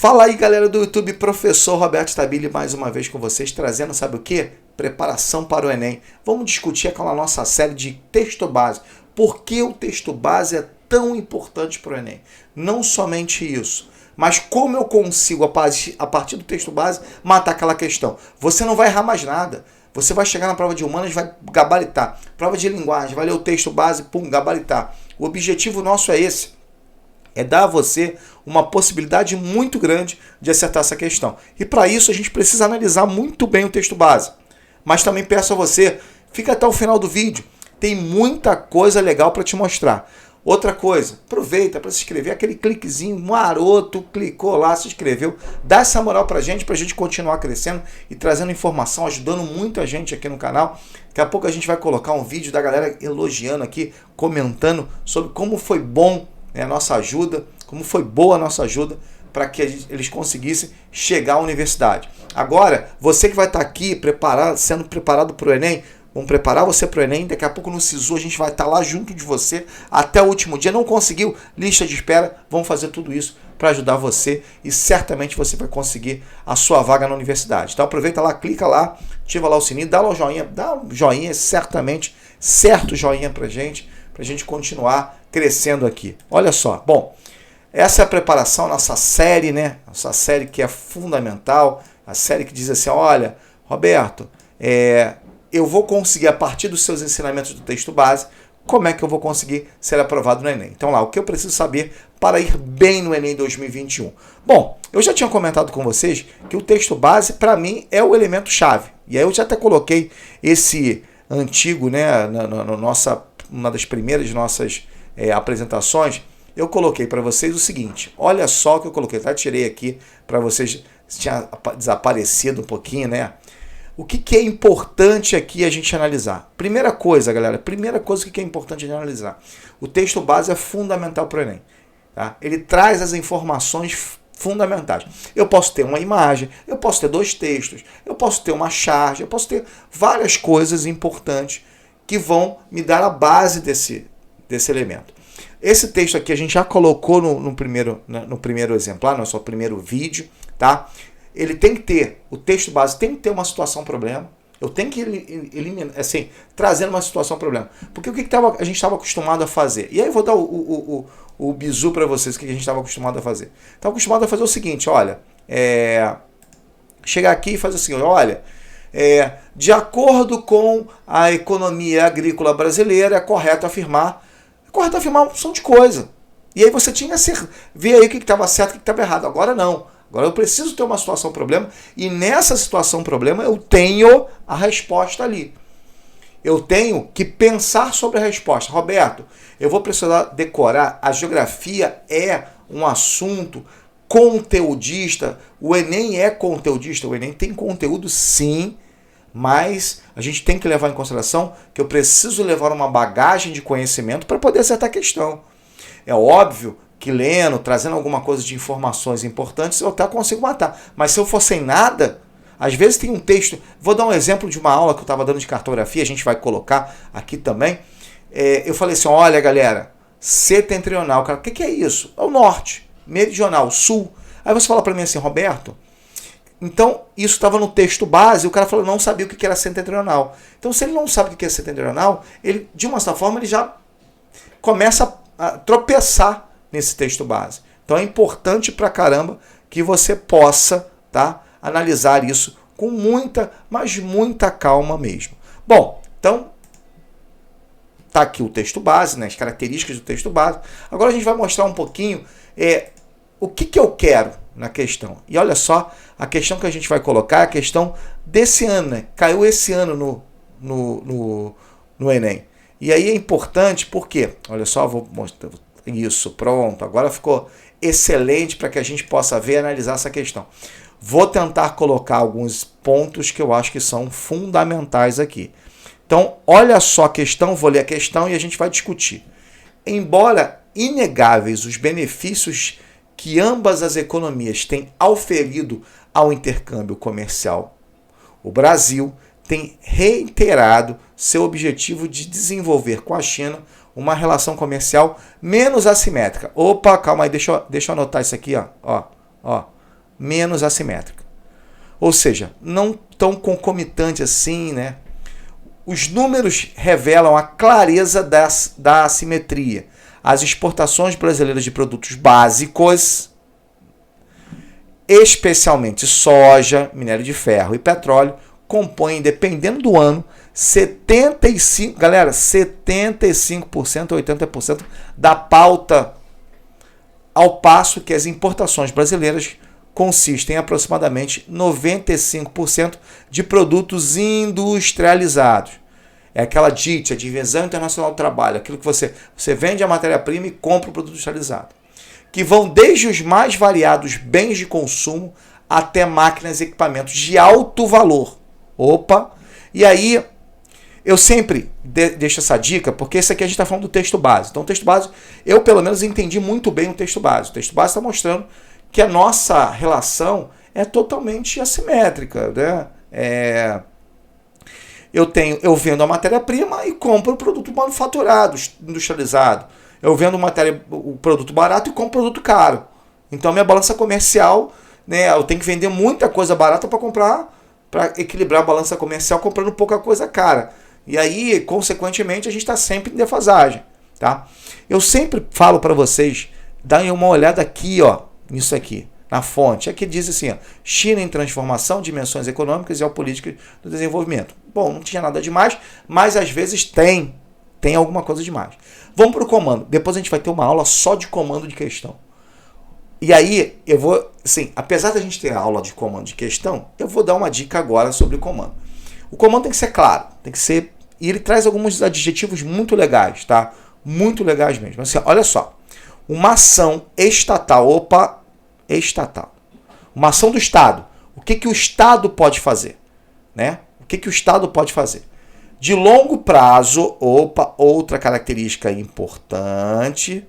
Fala aí, galera do YouTube, professor Roberto Stabile mais uma vez com vocês, trazendo, sabe o quê? Preparação para o Enem. Vamos discutir aquela nossa série de texto base. Por que o texto base é tão importante para o Enem? Não somente isso, mas como eu consigo, a partir do texto base, matar aquela questão. Você não vai errar mais nada. Você vai chegar na prova de humanas e vai gabaritar. Prova de linguagem, vai ler o texto base, pum, gabaritar. O objetivo nosso é esse. É dar a você uma possibilidade muito grande de acertar essa questão. E para isso a gente precisa analisar muito bem o texto base. Mas também peço a você, fica até o final do vídeo. Tem muita coisa legal para te mostrar. Outra coisa, aproveita para se inscrever, aquele cliquezinho maroto, clicou lá, se inscreveu. Dá essa moral para a gente continuar crescendo e trazendo informação, ajudando muita gente aqui no canal. Daqui a pouco a gente vai colocar um vídeo da galera elogiando aqui, comentando sobre como foi bom a nossa ajuda, como foi boa a nossa ajuda para que eles conseguissem chegar à universidade. Agora, você que vai estar aqui sendo preparado para o Enem, vamos preparar você para o Enem, daqui a pouco no SISU a gente vai estar lá junto de você até o último dia. Não conseguiu? Lista de espera, vamos fazer tudo isso para ajudar você e certamente você vai conseguir a sua vaga na universidade. Então aproveita lá, clica lá, ativa lá o sininho, dá um joinha, certamente, certo joinha para a gente continuar crescendo aqui. Olha só, bom, essa é a preparação, nossa série, né? Nossa série que é fundamental, a série que diz assim, olha, Roberto, eu vou conseguir, a partir dos seus ensinamentos do texto base, como é que eu vou conseguir ser aprovado no Enem. Então lá, o que eu preciso saber para ir bem no Enem 2021. Bom, eu já tinha comentado com vocês que o texto base, para mim, é o elemento chave. E aí eu já até coloquei esse antigo, né, uma das primeiras nossas apresentações, eu coloquei para vocês o seguinte, olha só o que eu coloquei, tá? Tirei aqui para vocês, tinha desaparecido um pouquinho, né? O que é importante aqui a gente analisar? Primeira coisa, galera, o que é importante analisar? O texto base é fundamental para o Enem. Tá? Ele traz as informações fundamentais. Eu posso ter uma imagem, eu posso ter dois textos, eu posso ter uma charge, eu posso ter várias coisas importantes que vão me dar a base desse elemento. Esse texto aqui a gente já colocou no primeiro exemplar, no nosso primeiro vídeo, tá? Ele tem que ter, o texto base tem que ter uma situação-problema. Eu tenho que eliminar, assim, trazendo uma situação-problema. Porque o que a gente estava acostumado a fazer? E aí eu vou dar o bizu para vocês, o que a gente estava acostumado a fazer. Estava acostumado a fazer o seguinte, olha, chegar aqui e fazer assim, olha, de acordo com a economia agrícola brasileira, é correto afirmar uma opção de coisa. E aí você tinha que ver aí o que estava certo e o que estava errado. Agora não. Agora eu preciso ter uma situação-problema e nessa situação-problema eu tenho a resposta ali. Eu tenho que pensar sobre a resposta. Roberto, eu vou precisar decorar. A geografia é um assunto conteudista. O Enem é conteudista. O Enem tem conteúdo sim, mas a gente tem que levar em consideração que eu preciso levar uma bagagem de conhecimento para poder acertar a questão. É óbvio que lendo, trazendo alguma coisa de informações importantes, eu até consigo matar. Mas se eu for sem nada, às vezes tem um texto... Vou dar um exemplo de uma aula que eu estava dando de cartografia, a gente vai colocar aqui também. Eu falei assim, olha galera, setentrional, cara, o que é isso? É o norte, meridional, sul. Aí você fala para mim assim, Roberto, então isso estava no texto base, o cara falou não sabia o que era setentrional. Então se ele não sabe o que é setentrional, ele, de uma certa forma, ele já começa a tropeçar nesse texto base. Então é importante pra caramba que você possa, tá, analisar isso com muita, mas muita calma mesmo. Bom, então tá aqui o texto base, né, as características do texto base. Agora a gente vai mostrar um pouquinho o que eu quero na questão. E olha só, a questão que a gente vai colocar é a questão desse ano, né? Caiu esse ano no Enem. E aí é importante porque, olha só, vou mostrar isso, pronto, agora ficou excelente para que a gente possa ver e analisar essa questão. Vou tentar colocar alguns pontos que eu acho que são fundamentais aqui. Então, olha só a questão, vou ler a questão e a gente vai discutir. Embora inegáveis os benefícios que ambas as economias têm auferido ao intercâmbio comercial, o Brasil tem reiterado seu objetivo de desenvolver com a China uma relação comercial menos assimétrica. Opa, calma aí, deixa eu anotar isso aqui, ó. menos assimétrica. Ou seja, não tão concomitante assim, né? Os números revelam a clareza da assimetria. As exportações brasileiras de produtos básicos, especialmente soja, minério de ferro e petróleo, compõem, dependendo do ano, 75%, galera, 75% a 80% da pauta, ao passo que as importações brasileiras consistem em aproximadamente 95% de produtos industrializados. É aquela DIT, a Divisão Internacional do Trabalho, aquilo que você vende a matéria-prima e compra o produto industrializado, que vão desde os mais variados bens de consumo até máquinas e equipamentos de alto valor. Opa! E aí, eu sempre deixo essa dica, porque esse aqui a gente está falando do texto base. Então, o texto base, eu pelo menos entendi muito bem o texto base. O texto base está mostrando que a nossa relação é totalmente assimétrica, né? Eu vendo a matéria-prima e compro o produto manufaturado, industrializado. Eu vendo o produto barato e compro o produto caro. Então, minha balança comercial, né, eu tenho que vender muita coisa barata para equilibrar a balança comercial comprando pouca coisa cara. E aí, consequentemente, a gente está sempre em defasagem. Tá? Eu sempre falo para vocês, darem uma olhada aqui, ó, nisso aqui, na fonte. Aqui diz assim, ó, China em transformação, dimensões econômicas e geopolíticas do desenvolvimento. Bom, não tinha nada demais, mas às vezes tem alguma coisa demais. Vamos para o comando. Depois a gente vai ter uma aula só de comando de questão. E aí, eu vou, assim, apesar da gente ter a aula de comando de questão, eu vou dar uma dica agora sobre o comando. O comando tem que ser claro, tem que ser... E ele traz alguns adjetivos muito legais, tá? Muito legais mesmo. Assim, olha só. Uma ação estatal, estatal. Uma ação do Estado. O que o Estado pode fazer? Né? O que o Estado pode fazer? De longo prazo, outra característica importante,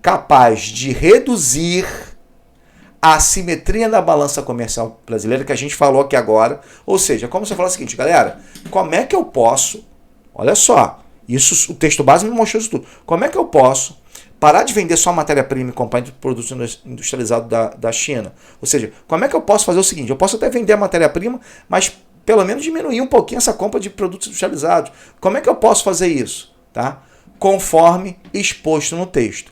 capaz de reduzir a assimetria na balança comercial brasileira, que a gente falou aqui agora. Ou seja, como você fala o seguinte, galera, como é que eu posso, olha só, isso, o texto base me mostrou isso tudo, como é que eu posso parar de vender só matéria-prima e comprar produtos industrializados da China? Ou seja, como é que eu posso fazer o seguinte, eu posso até vender a matéria-prima, mas pelo menos diminuir um pouquinho essa compra de produtos industrializados. Como é que eu posso fazer isso? Tá? Conforme exposto no texto.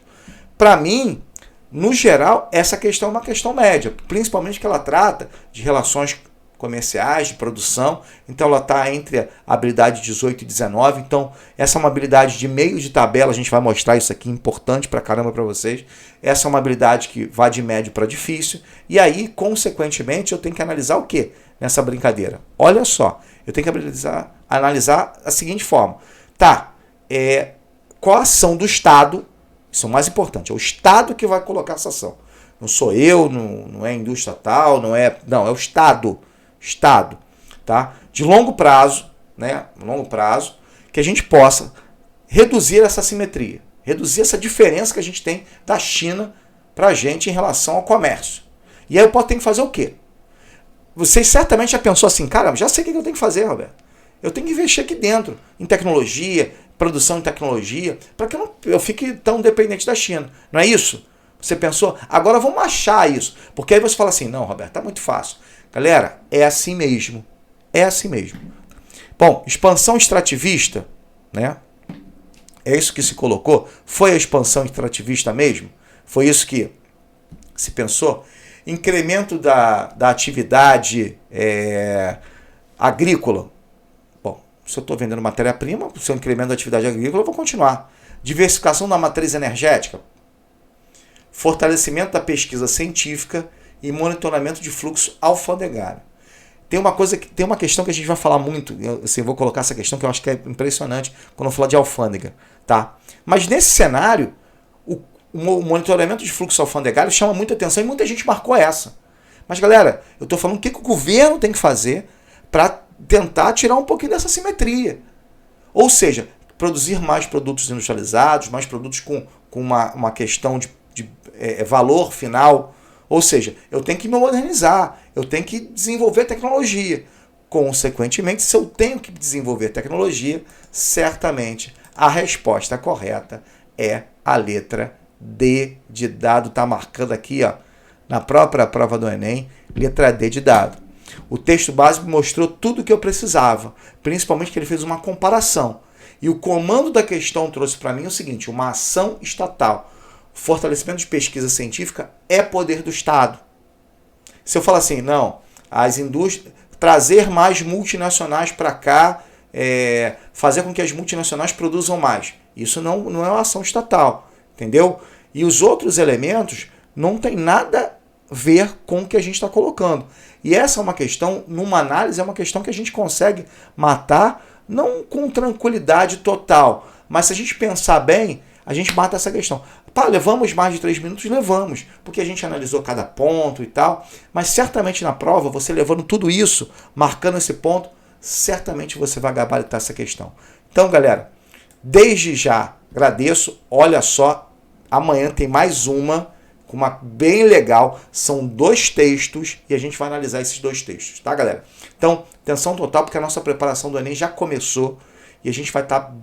Para mim, no geral, essa questão é uma questão média, principalmente que ela trata de relações comerciais, de produção. Então ela está entre a habilidade 18 e 19. Então essa é uma habilidade de meio de tabela, a gente vai mostrar isso aqui, importante pra caramba para vocês. Essa é uma habilidade que vai de médio para difícil. E aí, consequentemente, eu tenho que analisar o que nessa brincadeira? Olha só, eu tenho que analisar a seguinte forma. Tá, qual a ação do Estado? Isso é o mais importante, é o Estado que vai colocar essa ação. Não sou eu, não é a indústria tal, não, é o Estado. Estado, tá? De longo prazo, né? Longo prazo, que a gente possa reduzir essa assimetria, reduzir essa diferença que a gente tem da China para a gente em relação ao comércio. E aí eu tenho que fazer o quê? Vocês certamente já pensou assim, cara, já sei o que eu tenho que fazer, Roberto. Eu tenho que investir aqui dentro, em tecnologia, produção em tecnologia, para que eu fique tão dependente da China. Não é isso? Você pensou? Agora vamos achar isso. Porque aí você fala assim, não, Roberto, tá muito fácil. Galera, é assim mesmo. É assim mesmo. Bom, expansão extrativista, né? É isso que se colocou? Foi a expansão extrativista mesmo? Foi isso que se pensou? Incremento da atividade agrícola. Bom, se eu estou vendendo matéria-prima, se eu incremento da atividade agrícola, eu vou continuar. Diversificação da matriz energética. Fortalecimento da pesquisa científica e monitoramento de fluxo alfandegário. Tem uma questão que a gente vai falar muito, eu vou colocar essa questão que eu acho que é impressionante quando eu falar de alfândega, tá? Mas nesse cenário, o monitoramento de fluxo alfandegário chama muita atenção e muita gente marcou essa. Mas galera, eu estou falando o que o governo tem que fazer para tentar tirar um pouquinho dessa simetria. Ou seja, produzir mais produtos industrializados, mais produtos com uma questão de valor final. Ou seja, eu tenho que me modernizar, eu tenho que desenvolver tecnologia. Consequentemente, se eu tenho que desenvolver tecnologia, certamente a resposta correta é a letra D de dado. Está marcando aqui, ó, na própria prova do Enem, letra D de dado. O texto base mostrou tudo o que eu precisava, principalmente que ele fez uma comparação. E o comando da questão trouxe para mim o seguinte: uma ação estatal, fortalecimento de pesquisa científica é poder do Estado. Se eu falar assim, não, as indústrias, trazer mais multinacionais para cá, fazer com que as multinacionais produzam mais, isso não é uma ação estatal, entendeu? E os outros elementos não tem nada a ver com o que a gente está colocando. E essa é uma questão, numa análise, é uma questão que a gente consegue matar, não com tranquilidade total, mas se a gente pensar bem, a gente mata essa questão. Pá, levamos mais de 3 minutos? Levamos, porque a gente analisou cada ponto e tal, mas certamente na prova, você levando tudo isso, marcando esse ponto, certamente você vai gabaritar essa questão. Então, galera, desde já agradeço, olha só, amanhã tem mais uma bem legal, são 2 textos e a gente vai analisar esses 2 textos, tá, galera? Então, atenção total, porque a nossa preparação do Enem já começou e a gente vai estar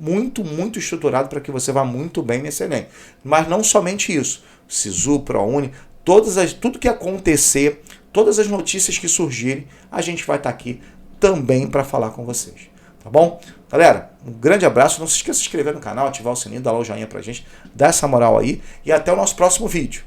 muito, muito estruturado para que você vá muito bem nesse Enem. Mas não somente isso, SISU, ProUni, tudo que acontecer, todas as notícias que surgirem, a gente vai estar aqui também para falar com vocês, tá bom? Galera, um grande abraço, não se esqueça de se inscrever no canal, ativar o sininho, dar lá o joinha pra gente, dar essa moral aí e até o nosso próximo vídeo.